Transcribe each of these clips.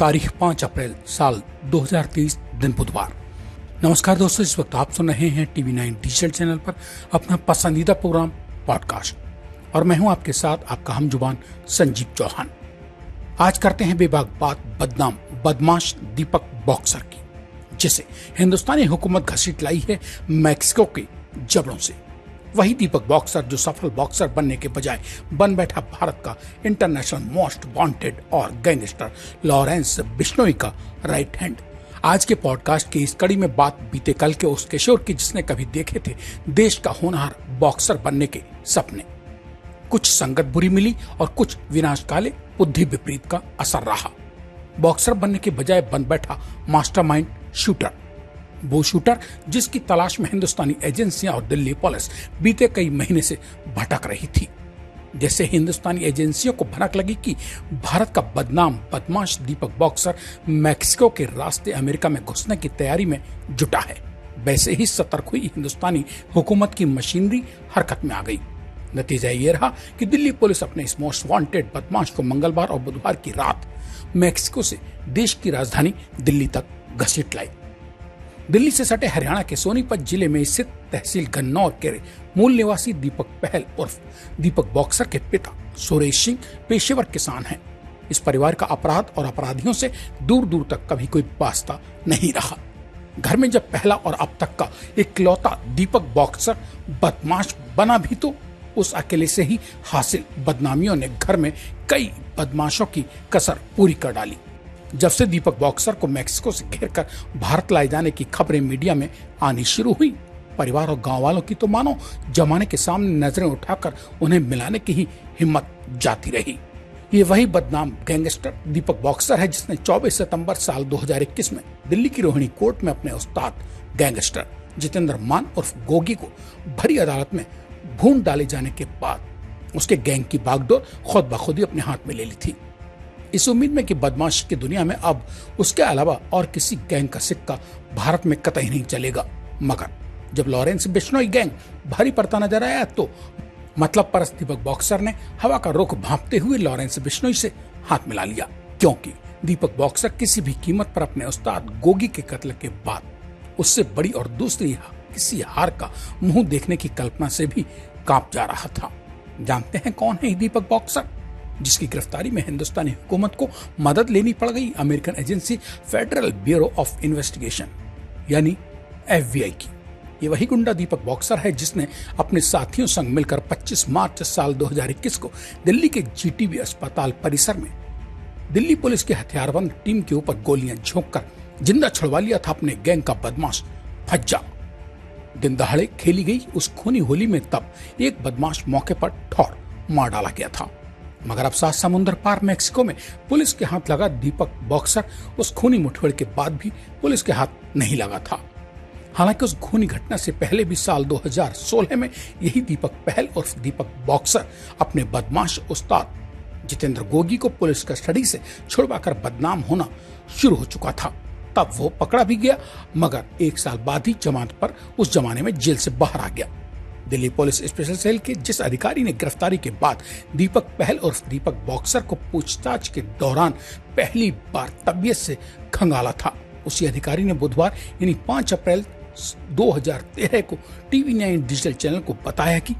तारीख 5 अप्रैल साल 2023 दिन बुधवार। नमस्कार दोस्तों, इस वक्त आप सुन रहे हैं TV9 डिजिटल चैनल पर अपना पसंदीदा प्रोग्राम पॉडकास्ट और मैं हूं आपके साथ आपका हमजुबान संजीव चौहान। आज करते हैं बेबाक बात बदनाम बदमाश दीपक बॉक्सर की, जिसे हिंदुस्तानी हुकूमत घसीट लाई है मैक्सिको के जबड़ों से। वही दीपक बॉक्सर जो सफल बॉक्सर बनने के बजाय बन बैठा भारत का इंटरनेशनल मोस्ट वांटेड और गैंगस्टर लॉरेंस बिश्नोई का राइट हैंड। आज के पॉडकास्ट की इस कड़ी में बात बीते कल के उस किशोर की जिसने कभी देखे थे देश का होनहार बॉक्सर बनने के सपने। कुछ संगत बुरी मिली और कुछ विनाशकाले बुद्धि विपरीत का असर रहा। बॉक्सर बनने के बजाय बन बैठा मास्टरमाइंड शूटर, वो शूटर जिसकी तलाश में हिंदुस्तानी एजेंसियां और दिल्ली पुलिस बीते कई महीने से भटक रही थी। जैसे हिंदुस्तानी एजेंसियों को भनक लगी कि भारत का बदनाम बदमाश दीपक बॉक्सर मैक्सिको के रास्ते अमेरिका में घुसने की तैयारी में जुटा है, वैसे ही सतर्क हुई हिंदुस्तानी हुकूमत की मशीनरी हरकत में आ गई। नतीजा ये रहा कि दिल्ली पुलिस अपने इस मोस्ट वांटेड बदमाश को मंगलवार और बुधवार की रात मैक्सिको से देश की राजधानी दिल्ली तक घसीट लाई। दिल्ली से सटे हरियाणा के सोनीपत जिले में स्थित तहसील गन्नौर के मूल निवासी दीपक पहल उर्फ दीपक बॉक्सर के पिता सुरेश सिंह पेशेवर किसान हैं। इस परिवार का अपराध और अपराधियों से दूर दूर तक कभी कोई वास्ता नहीं रहा। घर में जब पहला और अब तक का इकलौता दीपक बॉक्सर बदमाश बना भी तो उस अकेले से ही हासिल बदनामियों ने घर में कई बदमाशों की कसर पूरी कर डाली। जब से दीपक बॉक्सर को मैक्सिको से घेरकर भारत लाए जाने की खबरें मीडिया में आनी शुरू हुई, परिवार और गांव वालों की तो मानो जमाने के सामने नजरें उठाकर उन्हें मिलाने की ही हिम्मत जाती रही। ये वही बदनाम गैंगस्टर दीपक बॉक्सर है जिसने 24 सितंबर साल 2021 में दिल्ली की रोहिणी कोर्ट में अपने उस्ताद गैंगस्टर जितेंद्र मान उर्फ गोगी को भरी अदालत में भून डाले जाने के बाद उसके गैंग की बागडोर खुद ब खुद ही अपने हाथ में ले ली थी, इस उम्मीद में कि बदमाशी की दुनिया में अब उसके अलावा और किसी गैंग का सिक्का भारत में कतई नहीं चलेगा। मगर जब लॉरेंस बिश्नोई गैंग भारी पड़ता नजर आया तो मतलब परस्त दीपक बॉक्सर ने हवा का रुख भांपते हुए लॉरेंस बिश्नोई से हाथ मिला लिया, क्योंकि दीपक बॉक्सर किसी भी कीमत पर अपने उस्ताद गोगी के कत्ल के बाद उससे बड़ी और दूसरी किसी हार का मुंह देखने की कल्पना से भी कांप जा रहा था। जानते हैं कौन है दीपक बॉक्सर, जिसकी गिरफ्तारी में हिंदुस्तानी हुकूमत को मदद लेनी पड़ गई American agency federal bureau of investigation यानी FBI की। ये वही गुंडा दीपक बॉक्सर है जिसने अपने साथियों संग मिलकर 25 मार्च साल 2021 को दिल्ली के GTB अस्पताल परिसर में दिल्ली पुलिस की हथियारबंद टीम के ऊपर गोलियां झोंककर जिंदा छुड़वा लिया था अपने गैंग का बदमाश फज्जा। दिन दहाड़े खेली गई उस खूनी होली में तब एक बदमाश मौके पर ठौर मार डाला गया था, मगर अब 7 समुद्र पार मैक्सिको में पुलिस के हाथ लगा दीपक बॉक्सर उस खूनी मुठभेड़ के बाद भी पुलिस के हाथ नहीं लगा था। हालांकि उस खूनी घटना से पहले भी साल 2016 में यही दीपक पहल उर्फ दीपक बॉक्सर अपने बदमाश उस्ताद जितेंद्र गोगी को पुलिस कस्टडी से छुड़वाकर बदनाम होना शुरू हो चुका था। तब वो पकड़ा भी गया, मगर 1 साल बाद ही जमानत पर उस जमाने में जेल से बाहर आ गया। दिल्ली पुलिस स्पेशल सेल के जिस अधिकारी ने गिरफ्तारी के बाद दीपक पहल उर्फ दीपक बॉक्सर को पूछताछ के दौरान पहली बार तबीयत से खंगाला था, उसी अधिकारी ने बुधवार यानी 5 अप्रैल 2013 को TV9 डिजिटल चैनल को बताया कि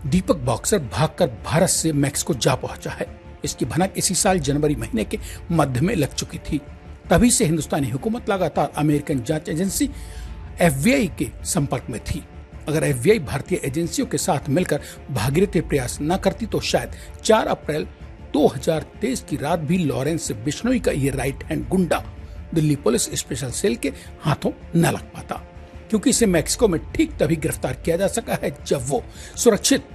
दीपक बॉक्सर भागकर भारत से मैक्सिको जा पहुंचा है। इसकी भनक इसी साल जनवरी महीने के मध्य में लग चुकी थी। तभी से हिंदुस्तानी हुकूमत लगातार अमेरिकन जांच एजेंसी FBI के संपर्क में थी। अगर FBI भारतीय एजेंसियों के साथ मिलकर भागीरथी प्रयास न करती तो शायद 4 अप्रैल 2023 की रात भी लॉरेंस बिश्नोई का ये राइट हैंड गुंडा दिल्ली पुलिस स्पेशल सेल के हाथों न लग पाता, क्योंकि इसे मैक्सिको में ठीक तभी गिरफ्तार किया जा सका है जब वो सुरक्षित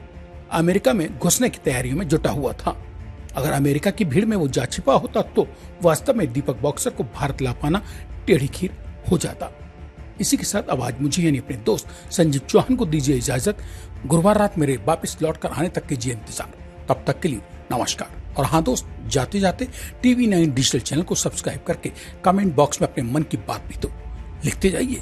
अमेरिका में घुसने की तैयारियों में जुटा हुआ था। अगर अमेरिका की भीड़ में वो जा छिपा होता तो वास्तव में दीपक बॉक्सर को भारत ला पाना टेढ़ी खीर हो जाता। इसी के साथ अब आज मुझे यानी अपने दोस्त संजीव चौहान को दीजिए इजाजत। गुरुवार रात मेरे वापस लौट कर आने तक कीजिए इंतजार। तब तक के लिए नमस्कार। और हाँ दोस्त, जाते जाते TV9 डिजिटल चैनल को सब्सक्राइब करके कमेंट बॉक्स में अपने मन की बात भी तो लिखते जाइए।